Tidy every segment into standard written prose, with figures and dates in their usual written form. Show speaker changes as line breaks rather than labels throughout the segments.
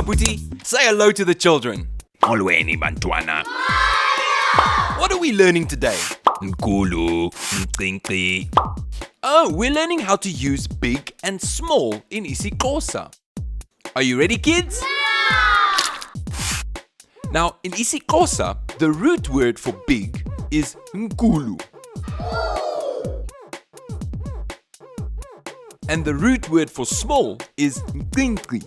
Abuti. Say hello to the children.
Molweni bantwana.
What are we learning today?
Nkulu, ncinci.
Oh, we're learning how to use big and small in isiXhosa. Are you ready, kids? Now, in isiXhosa, the root word for big is nkulu. And the root word for small is ncinci.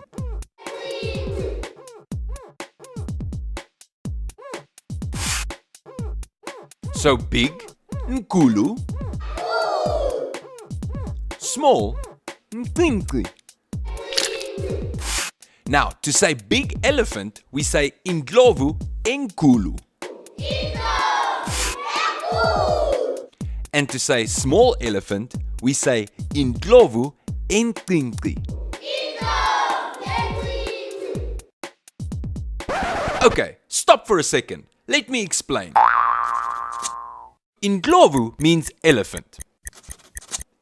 So big, nkulu. Small, ncinci. Now, to say big elephant, we say indlovu, enkulu. And to say small elephant, we say indlovu, ncinci. Okay, stop for a second. Let me explain. Indlovu means elephant.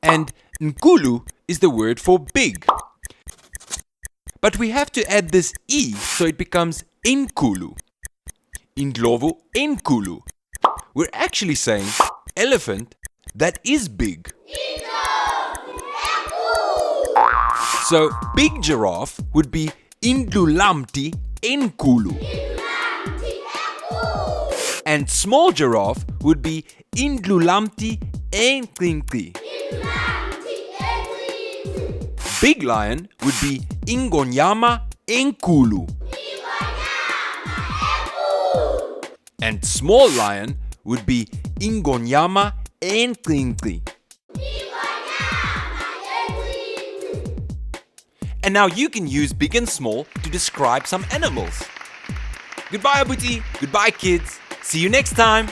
And nkulu is the word for big. But we have to add this E so it becomes enkulu. Indlovu, enkulu. We're actually saying elephant that is big. So big giraffe would be indlulmthi, enkulu. And small giraffe would be indlulmthi, ncinci. Big lion would be ingonyama, enkulu. And small lion would be ingonyama, ncinci. And now you can use big and small to describe some animals. Goodbye, Abuti. Goodbye, kids. See you next time.